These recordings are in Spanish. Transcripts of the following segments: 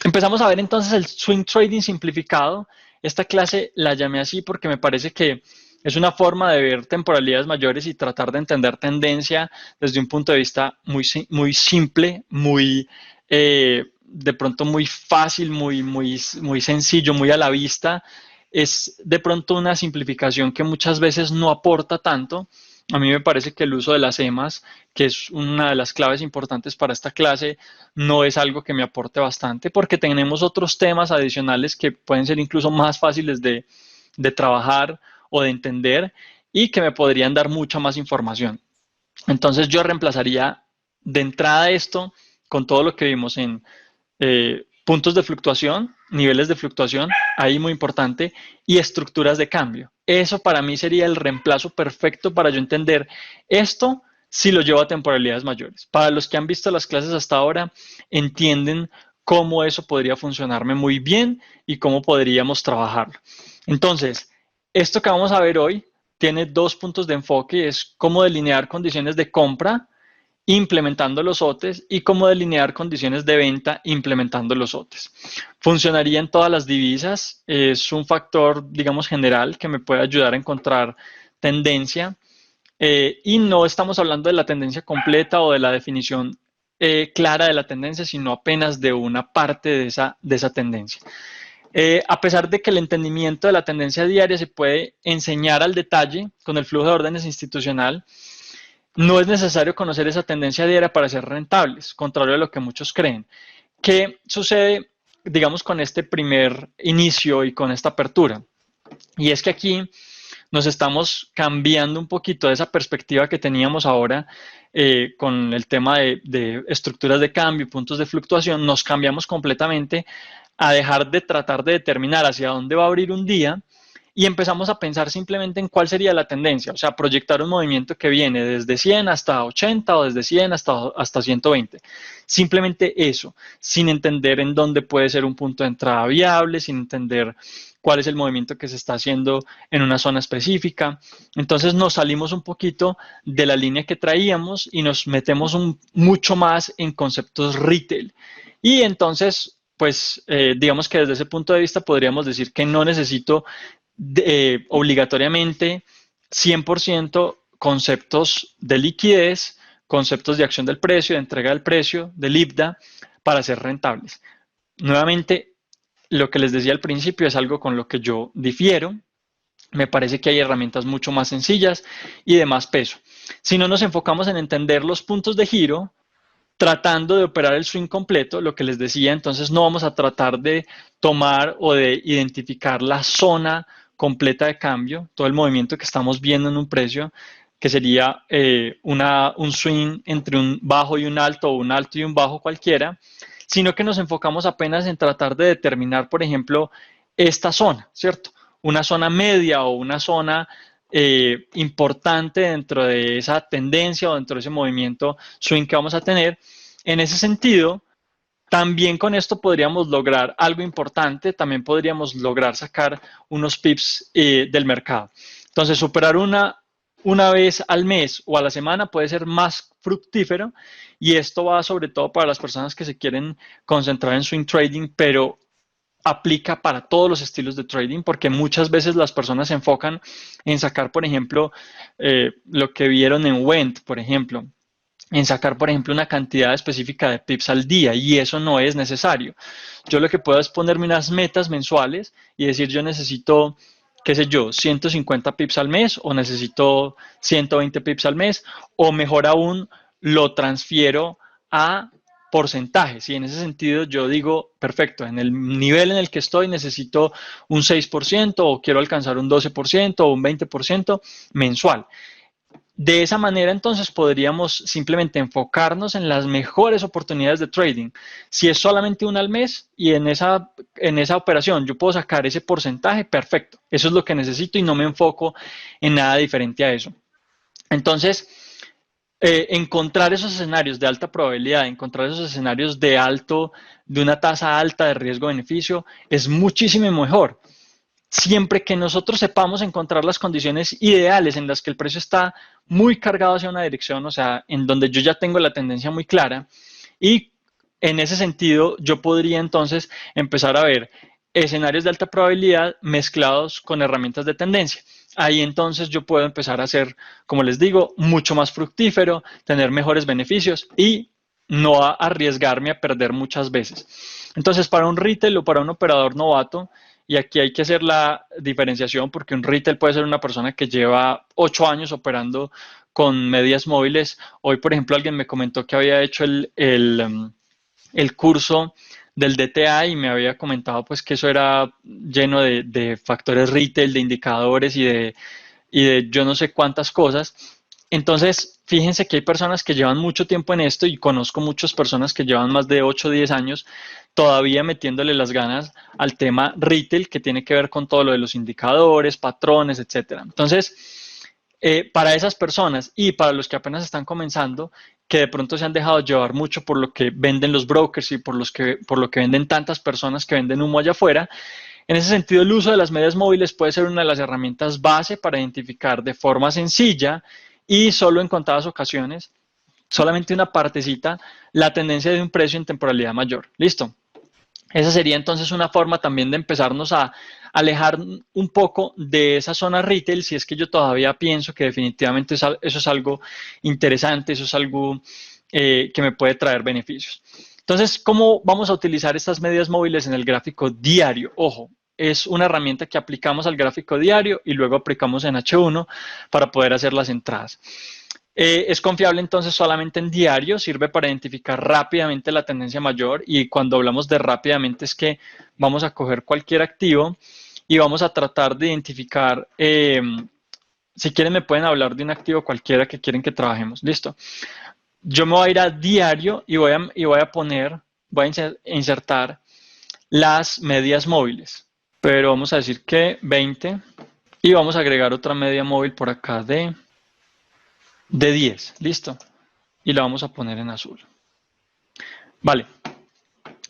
Empezamos a ver entonces el swing trading simplificado. Esta clase la llamé así porque me parece que es una forma de ver temporalidades mayores y tratar de entender tendencia desde un punto de vista muy simple, de pronto muy fácil, muy sencillo, muy a la vista. Es de pronto una simplificación que muchas veces no aporta tanto. A mí me parece que el uso de las EMAs, que es una de las claves importantes para esta clase, no es algo que me aporte bastante porque tenemos otros temas adicionales que pueden ser incluso más fáciles de trabajar o de entender y que me podrían dar mucha más información. Entonces yo reemplazaría de entrada esto con todo lo que vimos en puntos de fluctuación, niveles de fluctuación, ahí muy importante, y estructuras de cambio. Eso para mí sería el reemplazo perfecto para yo entender esto si lo llevo a temporalidades mayores. Para los que han visto las clases hasta ahora, entienden cómo eso podría funcionarme muy bien y cómo podríamos trabajarlo. Entonces, esto que vamos a ver hoy tiene dos puntos de enfoque, es cómo delinear condiciones de compra implementando los OTES y cómo delinear condiciones de venta implementando los OTES. Funcionaría en todas las divisas, es un factor, digamos, general que me puede ayudar a encontrar tendencia y no estamos hablando de la tendencia completa o de la definición clara de la tendencia, sino apenas de una parte de esa tendencia. A pesar de que el entendimiento de la tendencia diaria se puede enseñar al detalle con el flujo de órdenes institucional, no es necesario conocer esa tendencia diaria para ser rentables, contrario a lo que muchos creen. ¿Qué sucede, digamos, con este primer inicio y con esta apertura? Y es que aquí nos estamos cambiando un poquito de esa perspectiva que teníamos ahora con el tema de estructuras de cambio, puntos de fluctuación, nos cambiamos completamente a dejar de tratar de determinar hacia dónde va a abrir un día y empezamos a pensar simplemente en cuál sería la tendencia, o sea, proyectar un movimiento que viene desde 100 hasta 80 o desde 100 hasta 120. Simplemente eso, sin entender en dónde puede ser un punto de entrada viable, sin entender cuál es el movimiento que se está haciendo en una zona específica. Entonces nos salimos un poquito de la línea que traíamos y nos metemos mucho más en conceptos retail. Y entonces, pues digamos que desde ese punto de vista podríamos decir que no necesito obligatoriamente 100% conceptos de liquidez, conceptos de acción del precio, de entrega del precio, del IPDA, para ser rentables. Nuevamente, lo que les decía al principio es algo con lo que yo difiero. Me parece que hay herramientas mucho más sencillas y de más peso. Si no nos enfocamos en entender los puntos de giro, tratando de operar el swing completo, lo que les decía, entonces no vamos a tratar de tomar o de identificar la zona completa de cambio, todo el movimiento que estamos viendo en un precio, que sería un swing entre un bajo y un alto o un alto y un bajo cualquiera, sino que nos enfocamos apenas en tratar de determinar, por ejemplo, esta zona, ¿cierto? Una zona media o una zona importante dentro de esa tendencia o dentro de ese movimiento swing que vamos a tener. En ese sentido, también con esto podríamos lograr algo importante, también podríamos lograr sacar unos pips del mercado. Entonces, superar una vez al mes o a la semana puede ser más fructífero y esto va sobre todo para las personas que se quieren concentrar en swing trading, pero aplica para todos los estilos de trading porque muchas veces las personas se enfocan en sacar, por ejemplo, lo que vieron en Wendt, por ejemplo, en sacar, por ejemplo, una cantidad específica de pips al día y eso no es necesario. Yo lo que puedo es ponerme unas metas mensuales y decir yo necesito, qué sé yo, 150 pips al mes o necesito 120 pips al mes o mejor aún lo transfiero a porcentajes y en ese sentido yo digo, perfecto, en el nivel en el que estoy necesito un 6% o quiero alcanzar un 12% o un 20% mensual. De esa manera, entonces, podríamos simplemente enfocarnos en las mejores oportunidades de trading. Si es solamente una al mes y en esa operación yo puedo sacar ese porcentaje, perfecto. Eso es lo que necesito y no me enfoco en nada diferente a eso. Entonces, encontrar esos escenarios de alta probabilidad, encontrar esos escenarios de una tasa alta de riesgo-beneficio es muchísimo mejor. siempre que nosotros sepamos encontrar las condiciones ideales en las que el precio está muy cargado hacia una dirección, o sea, en donde yo ya tengo la tendencia muy clara, y en ese sentido yo podría entonces empezar a ver escenarios de alta probabilidad mezclados con herramientas de tendencia. Ahí entonces yo puedo empezar a ser, como les digo, mucho más fructífero, tener mejores beneficios y no arriesgarme a perder muchas veces. Entonces, para un retail o para un operador novato, y aquí hay que hacer la diferenciación porque un retail puede ser una persona que lleva 8 años operando con medias móviles. Hoy, por ejemplo, alguien me comentó que había hecho el curso del DTA y me había comentado pues que eso era lleno de factores retail, de indicadores y de yo no sé cuántas cosas. Entonces, fíjense que hay personas que llevan mucho tiempo en esto y conozco muchas personas que llevan más de 8 o 10 años todavía metiéndole las ganas al tema retail que tiene que ver con todo lo de los indicadores, patrones, etcétera. Entonces, para esas personas y para los que apenas están comenzando, que de pronto se han dejado llevar mucho por lo que venden los brokers y por lo que venden tantas personas que venden humo allá afuera, en ese sentido, el uso de las medias móviles puede ser una de las herramientas base para identificar de forma sencilla y solo en contadas ocasiones, solamente una partecita, la tendencia de un precio en temporalidad mayor. ¿Listo? Esa sería entonces una forma también de empezarnos a alejar un poco de esa zona retail, si es que yo todavía pienso que definitivamente eso es algo interesante, eso es algo que me puede traer beneficios. Entonces, ¿cómo vamos a utilizar estas medias móviles en el gráfico diario? Ojo, es una herramienta que aplicamos al gráfico diario y luego aplicamos en H1 para poder hacer las entradas. Es confiable entonces solamente en diario, sirve para identificar rápidamente la tendencia mayor y cuando hablamos de rápidamente es que vamos a coger cualquier activo y vamos a tratar de identificar, si quieren me pueden hablar de un activo cualquiera que quieren que trabajemos, listo. Yo me voy a ir a diario y voy a insertar las medias móviles, pero vamos a decir que 20 y vamos a agregar otra media móvil por acá de 10, listo. Y la vamos a poner en azul. Vale.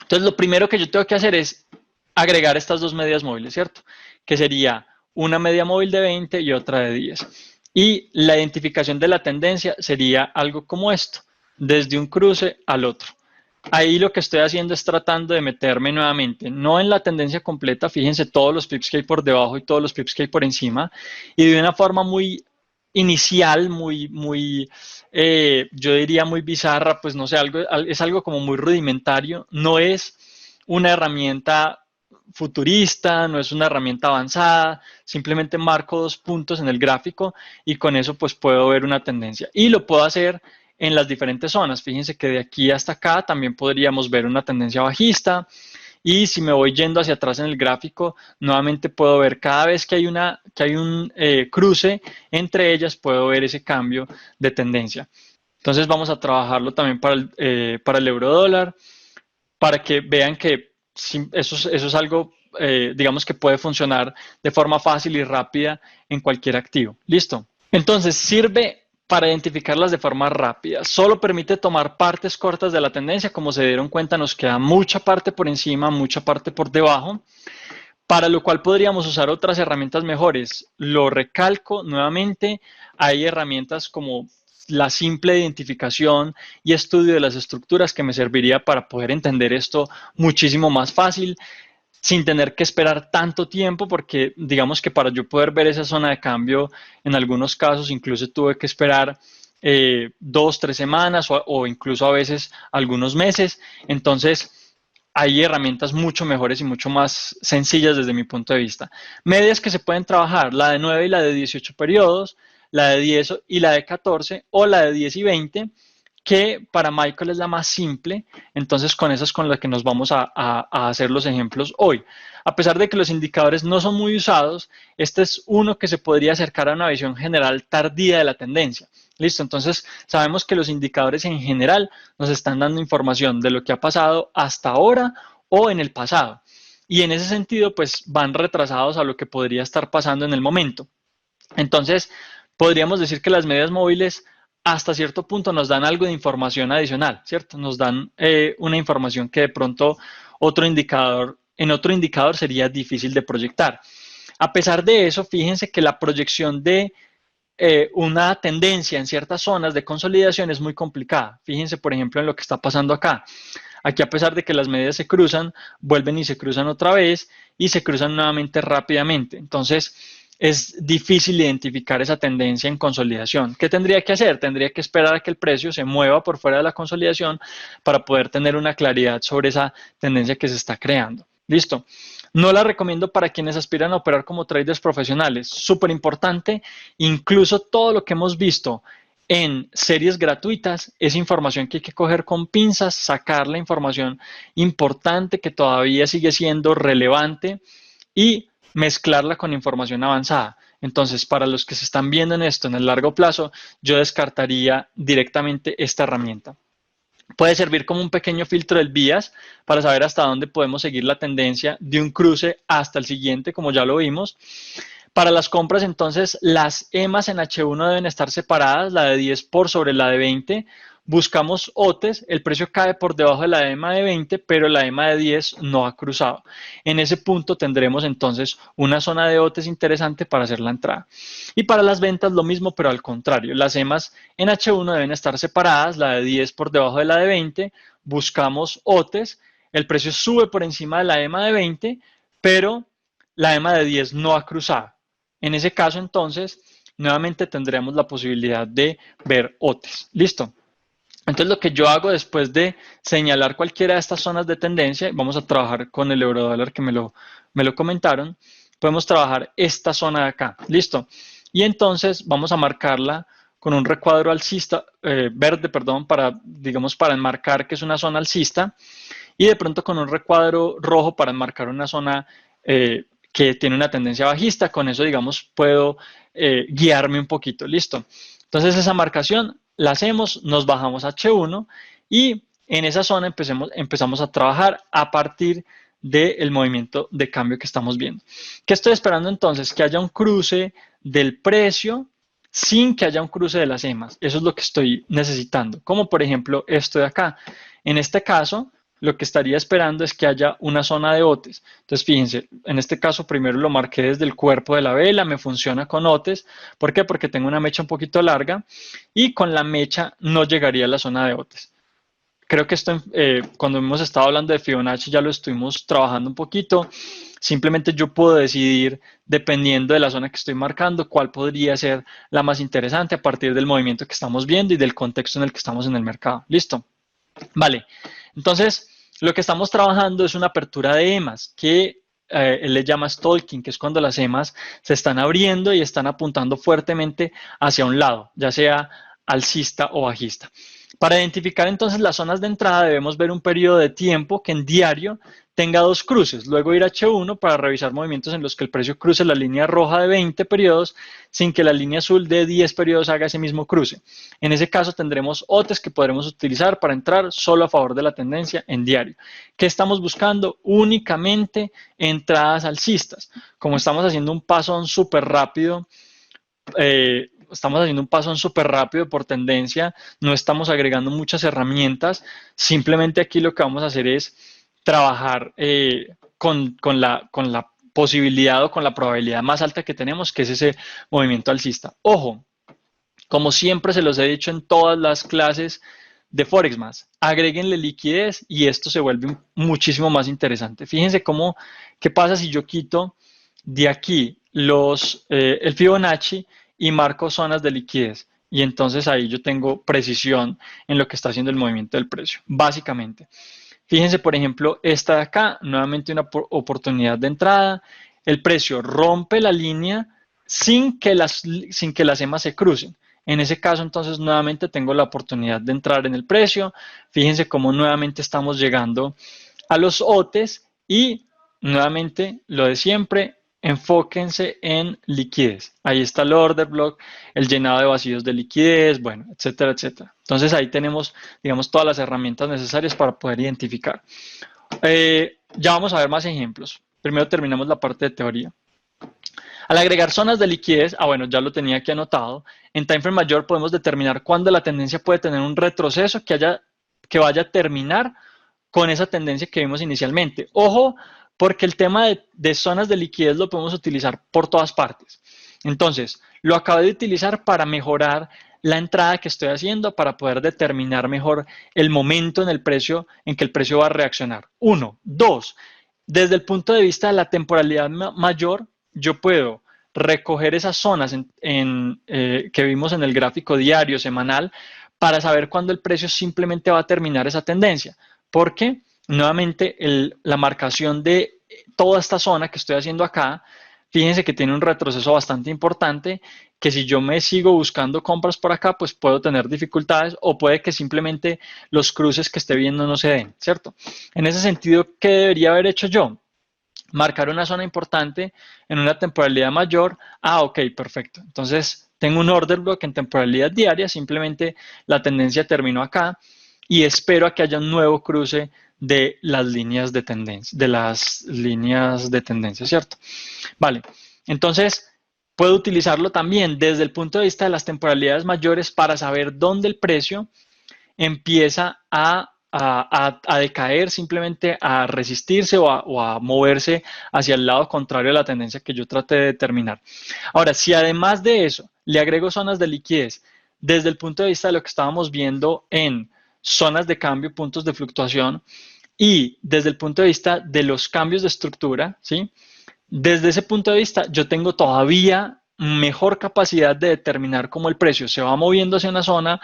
Entonces lo primero que yo tengo que hacer es agregar estas dos medias móviles, ¿cierto? Que sería una media móvil de 20 y otra de 10. Y la identificación de la tendencia sería algo como esto, desde un cruce al otro. Ahí lo que estoy haciendo es tratando de meterme nuevamente, no en la tendencia completa, fíjense todos los pips que hay por debajo y todos los pips que hay por encima, y de una forma muy inicial, yo diría muy bizarra, pues no sé, es algo como muy rudimentario, no es una herramienta futurista, no es una herramienta avanzada, simplemente marco 2 puntos en el gráfico y con eso pues puedo ver una tendencia. Y lo puedo hacer en las diferentes zonas. Fíjense que de aquí hasta acá también podríamos ver una tendencia bajista. Y si me voy yendo hacia atrás en el gráfico, nuevamente puedo ver cada vez que hay un cruce entre ellas, puedo ver ese cambio de tendencia. Entonces vamos a trabajarlo también para el euro dólar, para que vean que eso es algo, digamos que puede funcionar de forma fácil y rápida en cualquier activo. ¿Listo? Entonces sirve para identificarlas de forma rápida. Solo permite tomar partes cortas de la tendencia. Como se dieron cuenta, nos queda mucha parte por encima, mucha parte por debajo, para lo cual podríamos usar otras herramientas mejores. Lo recalco nuevamente, hay herramientas como la simple identificación y estudio de las estructuras que me serviría para poder entender esto muchísimo más fácil, sin tener que esperar tanto tiempo, porque digamos que para yo poder ver esa zona de cambio, en algunos casos incluso tuve que esperar 2, 3 semanas o incluso a veces algunos meses. Entonces, hay herramientas mucho mejores y mucho más sencillas desde mi punto de vista. Medias que se pueden trabajar, la de 9 y la de 18 periodos, la de 10 y la de 14 o la de 10 y 20, que para Michael es la más simple, entonces con esas con las que nos vamos a hacer los ejemplos hoy. A pesar de que los indicadores no son muy usados, este es uno que se podría acercar a una visión general tardía de la tendencia. Listo, entonces sabemos que los indicadores en general nos están dando información de lo que ha pasado hasta ahora o en el pasado. Y en ese sentido, pues van retrasados a lo que podría estar pasando en el momento. Entonces, podríamos decir que las medias móviles hasta cierto punto nos dan algo de información adicional, ¿cierto? Nos dan una información que de pronto en otro indicador sería difícil de proyectar. A pesar de eso, fíjense que la proyección de una tendencia en ciertas zonas de consolidación es muy complicada. Fíjense, por ejemplo, en lo que está pasando acá. Aquí, a pesar de que las medias se cruzan, vuelven y se cruzan otra vez y se cruzan nuevamente rápidamente. Entonces, es difícil identificar esa tendencia en consolidación. ¿Qué tendría que hacer? Tendría que esperar a que el precio se mueva por fuera de la consolidación para poder tener una claridad sobre esa tendencia que se está creando. Listo. No la recomiendo para quienes aspiran a operar como traders profesionales. Súper importante. Incluso todo lo que hemos visto en series gratuitas es información que hay que coger con pinzas, sacar la información importante que todavía sigue siendo relevante y mezclarla con información avanzada. Entonces, para los que se están viendo en esto en el largo plazo, yo descartaría directamente esta herramienta. Puede servir como un pequeño filtro del bias para saber hasta dónde podemos seguir la tendencia de un cruce hasta el siguiente, como ya lo vimos. Para las compras, entonces, las EMAs en H1 deben estar separadas, la de 10 por sobre la de 20. Buscamos OTES, el precio cae por debajo de la EMA de 20, pero la EMA de 10 no ha cruzado. En ese punto tendremos entonces una zona de OTES interesante para hacer la entrada. Y para las ventas lo mismo, pero al contrario. Las EMAs en H1 deben estar separadas, la de 10 por debajo de la de 20. Buscamos OTES, el precio sube por encima de la EMA de 20, pero la EMA de 10 no ha cruzado. En ese caso, entonces, nuevamente tendremos la posibilidad de ver OTES. ¿Listo? Entonces, lo que yo hago después de señalar cualquiera de estas zonas de tendencia, vamos a trabajar con el eurodólar que me lo comentaron, podemos trabajar esta zona de acá. ¿Listo? Y entonces vamos a marcarla con un recuadro alcista, verde, perdón, digamos, para enmarcar que es una zona alcista, y de pronto con un recuadro rojo para enmarcar una zona que tiene una tendencia bajista. Con eso, digamos, puedo guiarme un poquito. Listo. Entonces, esa marcación la hacemos, nos bajamos a H1 y en esa zona empezamos a trabajar a partir del movimiento de cambio que estamos viendo. ¿Qué estoy esperando entonces? Que haya un cruce del precio sin que haya un cruce de las EMAs. Eso es lo que estoy necesitando. Como por ejemplo esto de acá. En este caso, lo que estaría esperando es que haya una zona de OTES. Entonces, fíjense, en este caso primero lo marqué desde el cuerpo de la vela, me funciona con OTES. ¿Por qué? Porque tengo una mecha un poquito larga y con la mecha no llegaría a la zona de OTES. Creo que esto, cuando hemos estado hablando de Fibonacci, ya lo estuvimos trabajando un poquito. Simplemente yo puedo decidir, dependiendo de la zona que estoy marcando, cuál podría ser la más interesante a partir del movimiento que estamos viendo y del contexto en el que estamos en el mercado. ¿Listo? Vale. Entonces, lo que estamos trabajando es una apertura de EMAs, que él le llama stalking, que es cuando las EMAs se están abriendo y están apuntando fuertemente hacia un lado, ya sea alcista o bajista. Para identificar entonces las zonas de entrada debemos ver un periodo de tiempo que en diario tenga dos cruces, luego ir a H1 para revisar movimientos en los que el precio cruce la línea roja de 20 periodos sin que la línea azul de 10 periodos haga ese mismo cruce. En ese caso tendremos OTES que podremos utilizar para entrar solo a favor de la tendencia en diario. ¿Qué estamos buscando? Únicamente entradas alcistas. Como estamos haciendo un pasón súper rápido, por tendencia, no estamos agregando muchas herramientas, simplemente aquí lo que vamos a hacer es trabajar con la posibilidad o con la probabilidad más alta que tenemos, que es ese movimiento alcista. Ojo, como siempre se los he dicho en todas las clases de Forexmas, agréguenle liquidez y esto se vuelve muchísimo más interesante. Fíjense qué pasa si yo quito de aquí el Fibonacci y marco zonas de liquidez. Y entonces ahí yo tengo precisión en lo que está haciendo el movimiento del precio, básicamente. Fíjense, por ejemplo, esta de acá, nuevamente una oportunidad de entrada. El precio rompe la línea sin que las EMAs se crucen. En ese caso, entonces, nuevamente tengo la oportunidad de entrar en el precio. Fíjense cómo nuevamente estamos llegando a los OTES y nuevamente lo de siempre, enfóquense en liquidez. Ahí está el order block, el llenado de vacíos de liquidez, bueno, etcétera, etcétera. Entonces ahí tenemos, digamos, todas las herramientas necesarias para poder identificar. Ya vamos a ver más ejemplos. Primero terminamos la parte de teoría. Al agregar zonas de liquidez, bueno, ya lo tenía aquí anotado, en time frame mayor podemos determinar cuándo la tendencia puede tener un retroceso que vaya a terminar con esa tendencia que vimos inicialmente. Ojo porque el tema de zonas de liquidez lo podemos utilizar por todas partes. Entonces, lo acabo de utilizar para mejorar la entrada que estoy haciendo, para poder determinar mejor el momento en el precio, en que el precio va a reaccionar. Uno. Dos, desde el punto de vista de la temporalidad mayor, yo puedo recoger esas zonas que vimos en el gráfico diario, semanal, para saber cuándo el precio simplemente va a terminar esa tendencia. Porque, nuevamente, la marcación de toda esta zona que estoy haciendo acá, fíjense que tiene un retroceso bastante importante, que si yo me sigo buscando compras por acá, pues puedo tener dificultades o puede que simplemente los cruces que esté viendo no se den, ¿cierto? En ese sentido, ¿qué debería haber hecho yo? Marcar una zona importante en una temporalidad mayor. Ah, ok, perfecto. Entonces, tengo un order block en temporalidad diaria, simplemente la tendencia terminó acá y espero a que haya un nuevo cruce de las líneas de tendencia, ¿cierto? Vale, entonces puedo utilizarlo también desde el punto de vista de las temporalidades mayores para saber dónde el precio empieza a decaer, simplemente a resistirse o a moverse hacia el lado contrario de la tendencia que yo traté de determinar. Ahora, si además de eso le agrego zonas de liquidez desde el punto de vista de lo que estábamos viendo en zonas de cambio, puntos de fluctuación, y desde el punto de vista de los cambios de estructura, ¿sí? Desde ese punto de vista, yo tengo todavía mejor capacidad de determinar cómo el precio se va moviendo hacia una zona,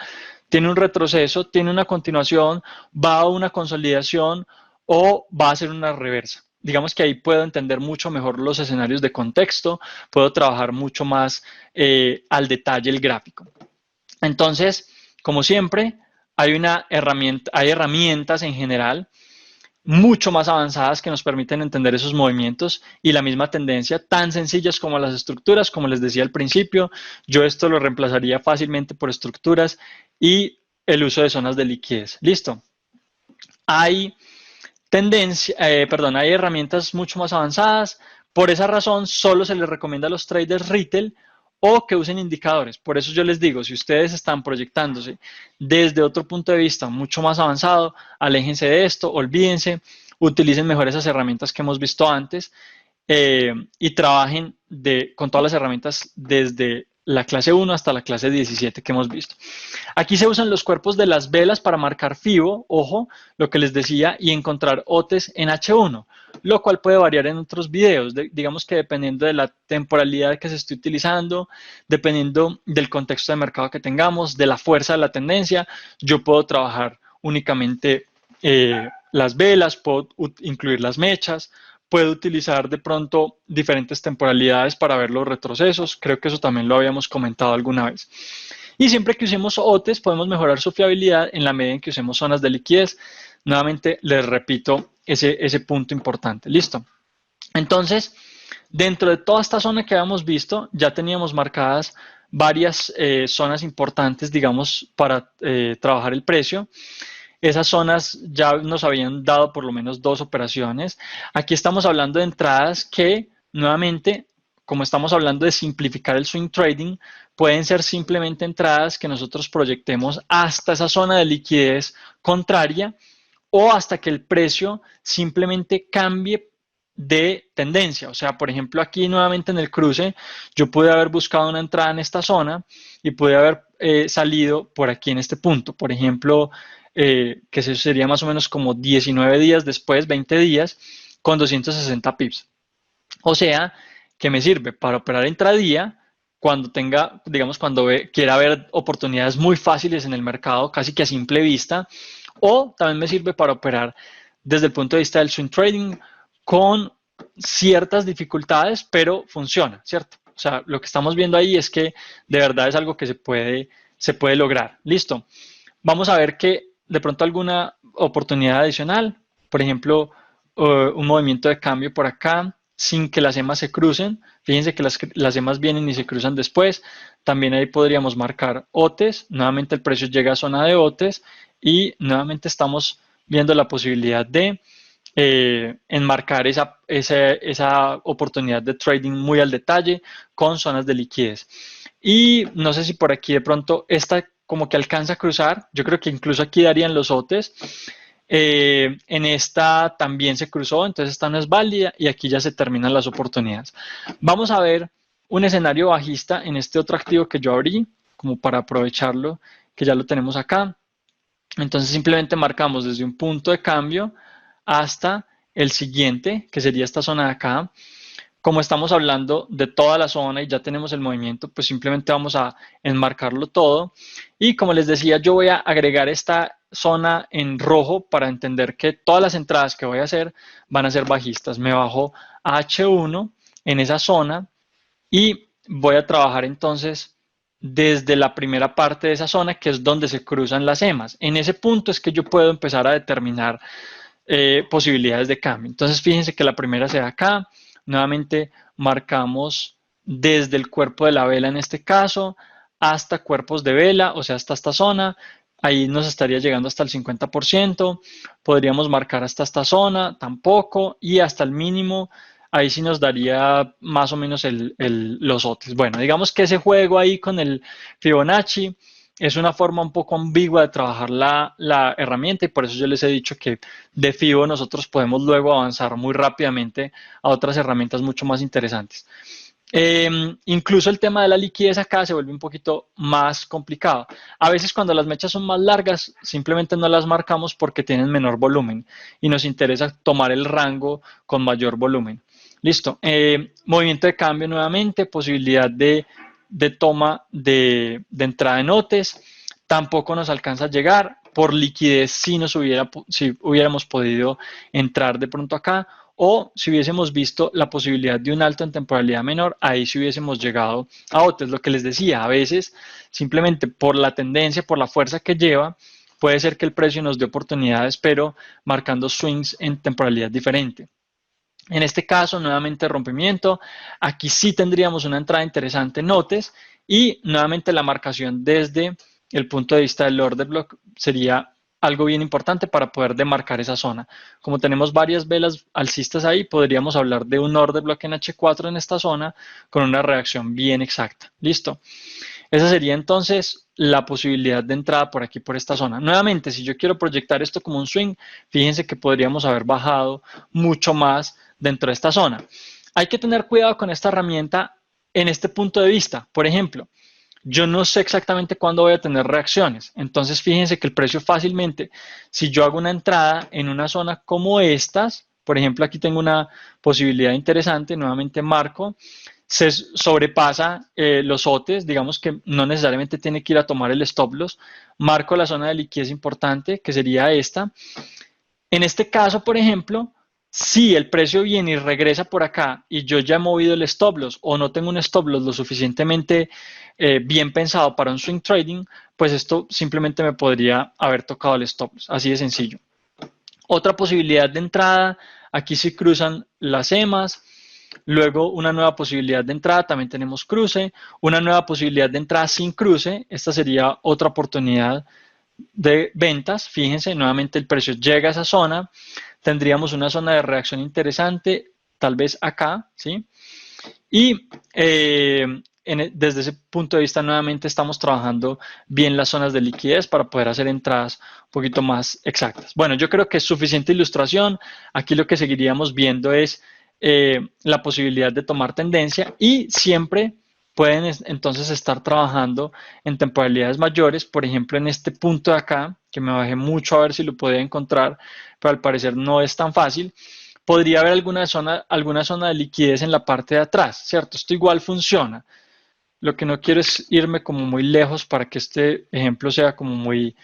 tiene un retroceso, tiene una continuación, va a una consolidación o va a ser una reversa. Digamos que ahí puedo entender mucho mejor los escenarios de contexto, puedo trabajar mucho más al detalle el gráfico. Entonces, como siempre, hay herramientas en general mucho más avanzadas que nos permiten entender esos movimientos y la misma tendencia, tan sencillas como las estructuras, como les decía al principio. Yo esto lo reemplazaría fácilmente por estructuras y el uso de zonas de liquidez. Listo. Hay hay herramientas mucho más avanzadas. Por esa razón, solo se les recomienda a los traders retail o que usen indicadores. Por eso yo les digo, si ustedes están proyectándose desde otro punto de vista mucho más avanzado, aléjense de esto, olvídense, utilicen mejor esas herramientas que hemos visto antes y trabajen con todas las herramientas desde la clase 1 hasta la clase 17 que hemos visto. Aquí se usan los cuerpos de las velas para marcar FIBO, ojo, lo que les decía, y encontrar OTES en H1, lo cual puede variar en otros videos, digamos que dependiendo de la temporalidad que se esté utilizando, dependiendo del contexto de mercado que tengamos, de la fuerza de la tendencia, yo puedo trabajar únicamente las velas, puedo incluir las mechas, puedo utilizar de pronto diferentes temporalidades para ver los retrocesos, creo que eso también lo habíamos comentado alguna vez. Y siempre que usemos OTES podemos mejorar su fiabilidad en la medida en que usemos zonas de liquidez. Nuevamente les repito ese punto importante. Listo. Entonces, dentro de toda esta zona que habíamos visto, ya teníamos marcadas varias zonas importantes, digamos, para trabajar el precio. Esas zonas ya nos habían dado por lo menos 2 operaciones. Aquí estamos hablando de entradas que, nuevamente, como estamos hablando de simplificar el swing trading, pueden ser simplemente entradas que nosotros proyectemos hasta esa zona de liquidez contraria o hasta que el precio simplemente cambie de tendencia. O sea, por ejemplo, aquí nuevamente en el cruce, yo pude haber buscado una entrada en esta zona y pude haber salido por aquí en este punto. Por ejemplo, que eso sería más o menos como 19 días después, 20 días, con 260 pips. O sea, que me sirve para operar intradía cuando tenga, digamos, cuando quiera ver oportunidades muy fáciles en el mercado, casi que a simple vista, o también me sirve para operar desde el punto de vista del swing trading con ciertas dificultades, pero funciona, ¿cierto? O sea, lo que estamos viendo ahí es que de verdad es algo que se puede lograr. Listo. Vamos a ver que de pronto alguna oportunidad adicional, por ejemplo, un movimiento de cambio por acá, sin que las EMAs se crucen. Fíjense que las EMAs vienen y se cruzan después. También ahí podríamos marcar OTES. Nuevamente el precio llega a zona de OTES y nuevamente estamos viendo la posibilidad de enmarcar esa oportunidad de trading muy al detalle con zonas de liquidez. Y no sé si por aquí de pronto esta como que alcanza a cruzar. Yo creo que incluso aquí darían los OTES. En esta también se cruzó, entonces esta no es válida y aquí ya se terminan las oportunidades. Vamos a ver un escenario bajista en este otro activo que yo abrí, como para aprovecharlo, que ya lo tenemos acá. Entonces simplemente marcamos desde un punto de cambio hasta el siguiente, que sería esta zona de acá. Como estamos hablando de toda la zona y ya tenemos el movimiento, pues simplemente vamos a enmarcarlo todo. Y como les decía, yo voy a agregar esta zona en rojo para entender que todas las entradas que voy a hacer van a ser bajistas. Me bajo a H1 en esa zona y voy a trabajar entonces desde la primera parte de esa zona, que es donde se cruzan las EMAs. En ese punto es que yo puedo empezar a determinar posibilidades de cambio. Entonces fíjense que la primera se da acá, nuevamente marcamos desde el cuerpo de la vela en este caso hasta cuerpos de vela, o sea, hasta esta zona, ahí nos estaría llegando hasta el 50%, podríamos marcar hasta esta zona, tampoco, y hasta el mínimo, ahí sí nos daría más o menos los OTs. Bueno, digamos que ese juego ahí con el Fibonacci es una forma un poco ambigua de trabajar la herramienta y por eso yo les he dicho que de Fibo nosotros podemos luego avanzar muy rápidamente a otras herramientas mucho más interesantes. Incluso el tema de la liquidez acá se vuelve un poquito más complicado. A veces cuando las mechas son más largas, simplemente no las marcamos porque tienen menor volumen y nos interesa tomar el rango con mayor volumen. Listo. Movimiento de cambio nuevamente, posibilidad de toma de entrada en OTES. Tampoco nos alcanza a llegar. Por liquidez si hubiéramos podido entrar de pronto acá, o si hubiésemos visto la posibilidad de un alto en temporalidad menor, ahí sí hubiésemos llegado a OTES. Lo que les decía, a veces simplemente por la tendencia, por la fuerza que lleva, puede ser que el precio nos dé oportunidades, pero marcando swings en temporalidad diferente. En este caso, nuevamente rompimiento. Aquí sí tendríamos una entrada interesante en OTES y nuevamente la marcación desde el punto de vista del order block sería algo bien importante para poder demarcar esa zona. Como tenemos varias velas alcistas ahí, podríamos hablar de un order block en H4 en esta zona con una reacción bien exacta. Listo. Esa sería entonces la posibilidad de entrada por aquí, por esta zona. Nuevamente, si yo quiero proyectar esto como un swing, fíjense que podríamos haber bajado mucho más dentro de esta zona. Hay que tener cuidado con esta herramienta en este punto de vista. Por ejemplo, yo no sé exactamente cuándo voy a tener reacciones. Entonces, fíjense que el precio fácilmente, si yo hago una entrada en una zona como estas, por ejemplo, aquí tengo una posibilidad interesante, nuevamente marco, se sobrepasa los OTES, digamos que no necesariamente tiene que ir a tomar el stop loss, marco la zona de liquidez importante, que sería esta. En este caso, por ejemplo, si el precio viene y regresa por acá y yo ya he movido el stop loss o no tengo un stop loss lo suficientemente bien pensado para un swing trading, pues esto simplemente me podría haber tocado el stop loss, así de sencillo. Otra posibilidad de entrada, aquí sí cruzan las EMAs. Luego una nueva posibilidad de entrada, también tenemos cruce, una nueva posibilidad de entrada sin cruce, esta sería otra oportunidad de ventas. Fíjense, nuevamente el precio llega a esa zona, tendríamos una zona de reacción interesante, tal vez acá, ¿sí? Y desde ese punto de vista nuevamente estamos trabajando bien las zonas de liquidez para poder hacer entradas un poquito más exactas. Bueno, yo creo que es suficiente ilustración. Aquí lo que seguiríamos viendo es la posibilidad de tomar tendencia y siempre pueden entonces estar trabajando en temporalidades mayores, por ejemplo en este punto de acá, que me bajé mucho a ver si lo podía encontrar, pero al parecer no es tan fácil. Podría haber alguna zona de liquidez en la parte de atrás, ¿cierto? Esto igual funciona. Lo que no quiero es irme como muy lejos para que este ejemplo sea como muy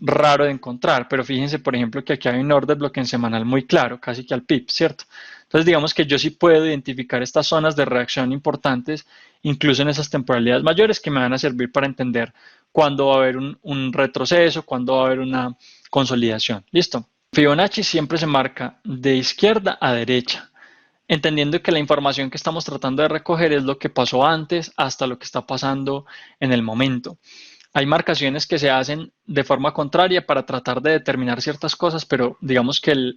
raro de encontrar, pero fíjense, por ejemplo, que aquí hay un order block en semanal muy claro, casi que al PIB, ¿cierto? Entonces, digamos que yo sí puedo identificar estas zonas de reacción importantes, incluso en esas temporalidades mayores, que me van a servir para entender cuándo va a haber un retroceso, cuándo va a haber una consolidación. ¿Listo? Fibonacci siempre se marca de izquierda a derecha, entendiendo que la información que estamos tratando de recoger es lo que pasó antes hasta lo que está pasando en el momento. Hay marcaciones que se hacen de forma contraria para tratar de determinar ciertas cosas, pero digamos que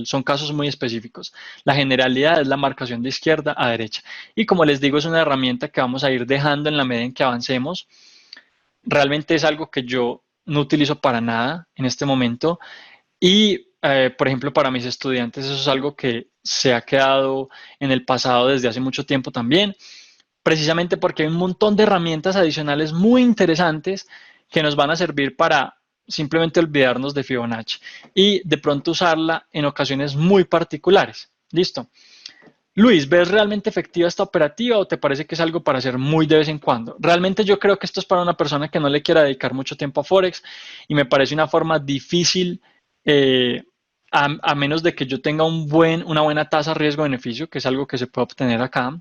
son casos muy específicos. La generalidad es la marcación de izquierda a derecha. Y como les digo, es una herramienta que vamos a ir dejando en la medida en que avancemos. Realmente es algo que yo no utilizo para nada en este momento. Y por ejemplo, para mis estudiantes eso es algo que se ha quedado en el pasado desde hace mucho tiempo también, precisamente porque hay un montón de herramientas adicionales muy interesantes que nos van a servir para simplemente olvidarnos de Fibonacci y de pronto usarla en ocasiones muy particulares. Listo. Luis, ¿ves realmente efectiva esta operativa o te parece que es algo para hacer muy de vez en cuando? Realmente yo creo que esto es para una persona que no le quiera dedicar mucho tiempo a Forex y me parece una forma difícil, eh, a menos de que yo tenga una buena tasa riesgo-beneficio, que es algo que se puede obtener acá.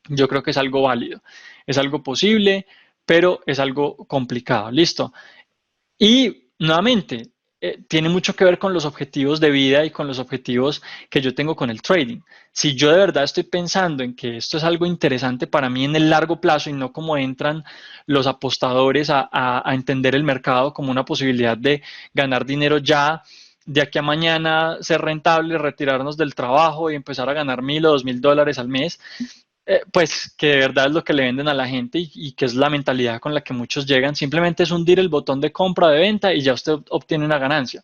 Yo creo que es algo válido, es algo posible, pero es algo complicado. Listo. Y nuevamente, tiene mucho que ver con los objetivos de vida y con los objetivos que yo tengo con el trading. Si yo de verdad estoy pensando en que esto es algo interesante para mí en el largo plazo y no como entran los apostadores a entender el mercado como una posibilidad de ganar dinero ya, de aquí a mañana ser rentable, retirarnos del trabajo y empezar a ganar $1,000 o $2,000 al mes, pues que de verdad es lo que le venden a la gente y que es la mentalidad con la que muchos llegan. Simplemente es hundir el botón de compra o de venta y ya usted obtiene una ganancia.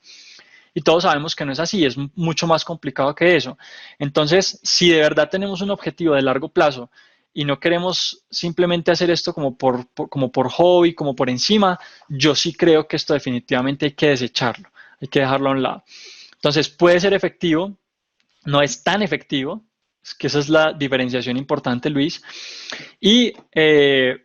Y todos sabemos que no es así, es mucho más complicado que eso. Entonces, si de verdad tenemos un objetivo de largo plazo y no queremos simplemente hacer esto como por hobby, como por encima, yo sí creo que esto definitivamente hay que desecharlo, hay que dejarlo a un lado. Entonces, puede ser efectivo, no es tan efectivo, es que esa es la diferenciación importante, Luis. Y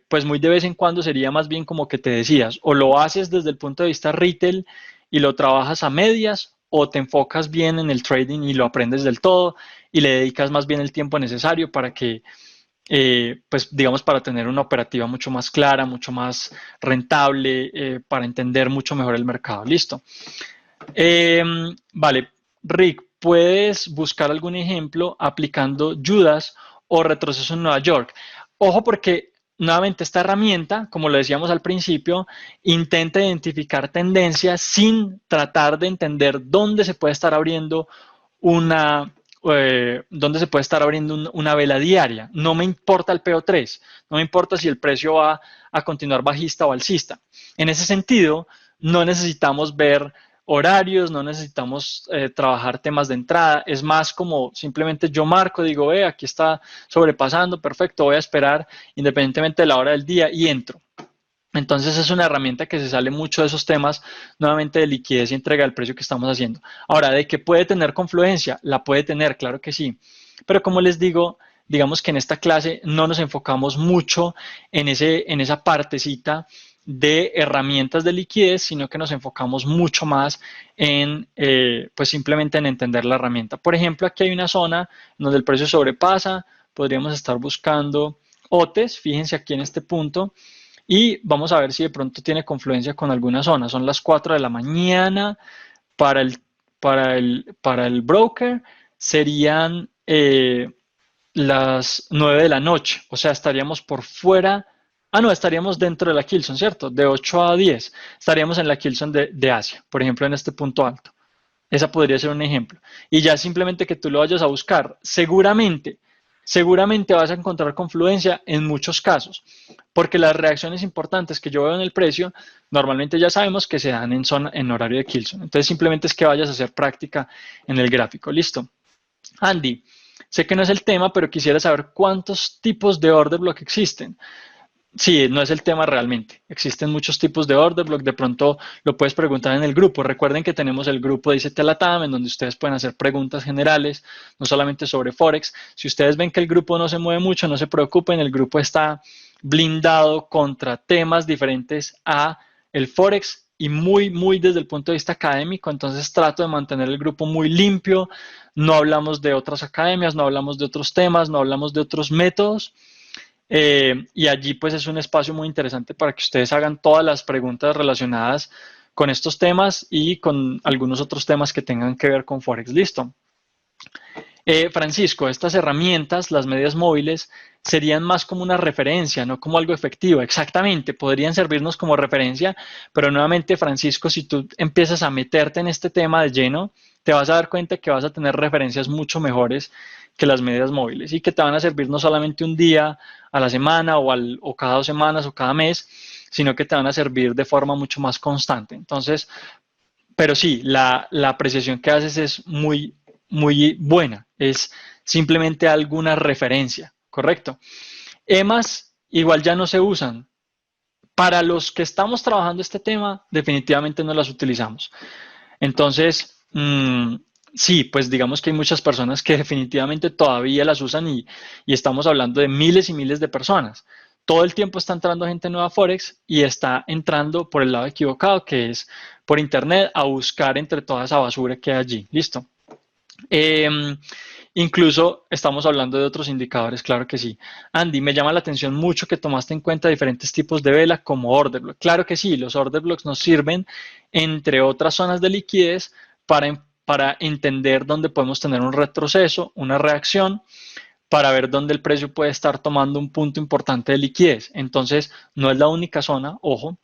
pues muy de vez en cuando sería más bien como que te decías, o lo haces desde el punto de vista retail y lo trabajas a medias, o te enfocas bien en el trading y lo aprendes del todo y le dedicas más bien el tiempo necesario para que, pues digamos, para tener una operativa mucho más clara, mucho más rentable, para entender mucho mejor el mercado. Listo. Vale, Rick, ¿puedes buscar algún ejemplo aplicando Judas o retroceso en Nueva York? Ojo porque nuevamente esta herramienta, como lo decíamos al principio, intenta identificar tendencias sin tratar de entender dónde se puede estar abriendo una, dónde se puede estar abriendo una vela diaria. No me importa el PO3, no me importa si el precio va a continuar bajista o alcista. En ese sentido, no necesitamos ver horarios, no necesitamos trabajar temas de entrada, es más como simplemente yo marco, digo, aquí está sobrepasando, perfecto, voy a esperar independientemente de la hora del día y entro. Entonces es una herramienta que se sale mucho de esos temas nuevamente de liquidez y entrega del precio que estamos haciendo. Ahora, ¿de qué puede tener confluencia? La puede tener, claro que sí. Pero como les digo, digamos que en esta clase no nos enfocamos mucho en esa partecita de herramientas de liquidez, sino que nos enfocamos mucho más en, pues simplemente en entender la herramienta. Por ejemplo, aquí hay una zona donde el precio sobrepasa, podríamos estar buscando OTES, fíjense aquí en este punto, y vamos a ver si de pronto tiene confluencia con alguna zona. Son las 4 de la mañana para para el broker, serían las 9 de la noche, o sea, estaríamos por fuera. Ah, no, estaríamos dentro de la Kilson, ¿cierto? De 8 a 10. Estaríamos en la Kilson de Asia, por ejemplo, en este punto alto. Esa podría ser un ejemplo. Y ya simplemente que tú lo vayas a buscar. Seguramente vas a encontrar confluencia en muchos casos, porque las reacciones importantes que yo veo en el precio, normalmente ya sabemos que se dan en horario de Kilson. Entonces simplemente es que vayas a hacer práctica en el gráfico. Listo. Andy, sé que no es el tema, pero quisiera saber cuántos tipos de order block existen. Sí, no es el tema realmente. Existen muchos tipos de order block. De pronto lo puedes preguntar en el grupo. Recuerden que tenemos el grupo de ICT Latam, en donde ustedes pueden hacer preguntas generales, no solamente sobre Forex. Si ustedes ven que el grupo no se mueve mucho, no se preocupen. El grupo está blindado contra temas diferentes a el Forex y muy desde el punto de vista académico. Entonces trato de mantener el grupo muy limpio. No hablamos de otras academias, no hablamos de otros temas, no hablamos de otros métodos. Y allí pues es un espacio muy interesante para que ustedes hagan todas las preguntas relacionadas con estos temas y con algunos otros temas que tengan que ver con Forex. Listo. Francisco, estas herramientas, las medias móviles, serían más como una referencia, no como algo efectivo. Exactamente, podrían servirnos como referencia, pero nuevamente, Francisco, si tú empiezas a meterte en este tema de lleno, te vas a dar cuenta que vas a tener referencias mucho mejores que las medias móviles y que te van a servir no solamente un día a la semana o cada 2 semanas o cada mes, sino que te van a servir de forma mucho más constante. Entonces, Pero sí, la apreciación que haces es muy buena. Es simplemente alguna referencia, ¿correcto? EMAs igual ya no se usan. Para los que estamos trabajando este tema, definitivamente no las utilizamos. Entonces, sí, pues digamos que hay muchas personas que definitivamente todavía las usan y estamos hablando de miles y miles de personas. Todo el tiempo está entrando gente nueva a Forex y está entrando por el lado equivocado, que es por internet, a buscar entre toda esa basura que hay allí. Listo. Eh, Incluso estamos hablando de otros indicadores, claro que sí. Andy, me llama la atención mucho que tomaste en cuenta diferentes tipos de vela como order block. Claro que sí, los order blocks nos sirven, entre otras zonas de liquidez, para entender dónde podemos tener un retroceso, una reacción, para ver dónde el precio puede estar tomando un punto importante de liquidez. Entonces, no es la única zona, ojo,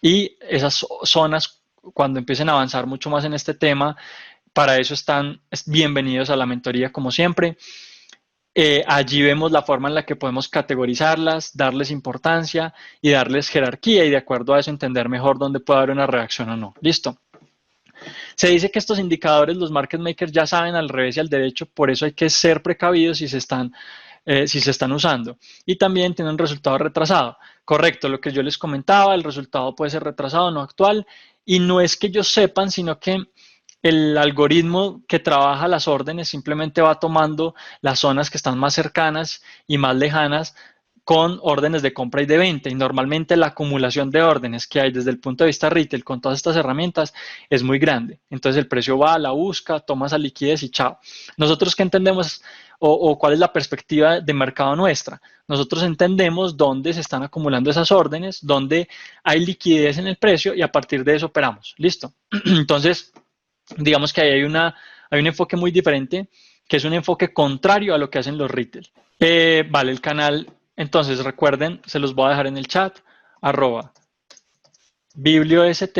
y esas zonas, cuando empiecen a avanzar mucho más en este tema, para eso están bienvenidos a la mentoría como siempre. Allí vemos la forma en la que podemos categorizarlas, darles importancia y darles jerarquía y de acuerdo a eso entender mejor dónde puede haber una reacción o no. Listo. Se dice que estos indicadores los market makers ya saben al revés y al derecho, por eso hay que ser precavidos si se están usando. Y también tienen un resultado retrasado. Correcto, lo que yo les comentaba, el resultado puede ser retrasado, no actual. Y no es que ellos sepan, sino que el algoritmo que trabaja las órdenes simplemente va tomando las zonas que están más cercanas y más lejanas con órdenes de compra y de venta. Y normalmente la acumulación de órdenes que hay desde el punto de vista retail con todas estas herramientas es muy grande. Entonces el precio va, la busca, toma esa liquidez y chao. Nosotros qué entendemos o cuál es la perspectiva de mercado nuestra. Nosotros entendemos dónde se están acumulando esas órdenes, dónde hay liquidez en el precio y a partir de eso operamos. Listo. Entonces, digamos que ahí hay un enfoque muy diferente, que es un enfoque contrario a lo que hacen los retail. Vale, el canal, entonces recuerden, se los voy a dejar en el chat, @bibliost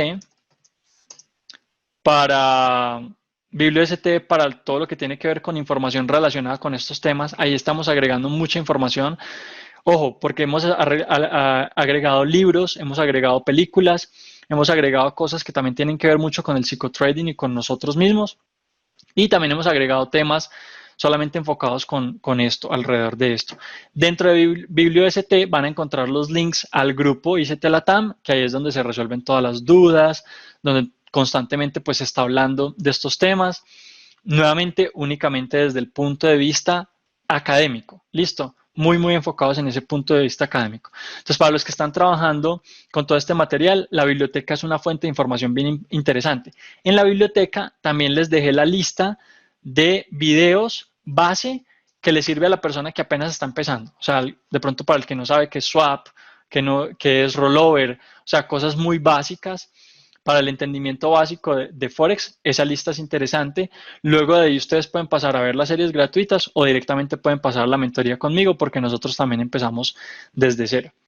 para BiblioST para todo lo que tiene que ver con información relacionada con estos temas. Ahí estamos agregando mucha información. Ojo, porque hemos agregado libros, hemos agregado películas, hemos agregado cosas que también tienen que ver mucho con el psicotrading y con nosotros mismos. Y también hemos agregado temas solamente enfocados con esto, alrededor de esto. Dentro de BiblioST van a encontrar los links al grupo ICT Latam, que ahí es donde se resuelven todas las dudas, donde constantemente pues se está hablando de estos temas. Nuevamente, únicamente desde el punto de vista académico. ¿Listo? Muy enfocados en ese punto de vista académico. Entonces, para los que están trabajando con todo este material, la biblioteca es una fuente de información bien interesante. En la biblioteca también les dejé la lista de videos base que le sirve a la persona que apenas está empezando. O sea, de pronto para el que no sabe qué es swap, qué es rollover, o sea, cosas muy básicas para el entendimiento básico de Forex. Esa lista es interesante. Luego de ahí ustedes pueden pasar a ver las series gratuitas o directamente pueden pasar a la mentoría conmigo porque nosotros también empezamos desde cero.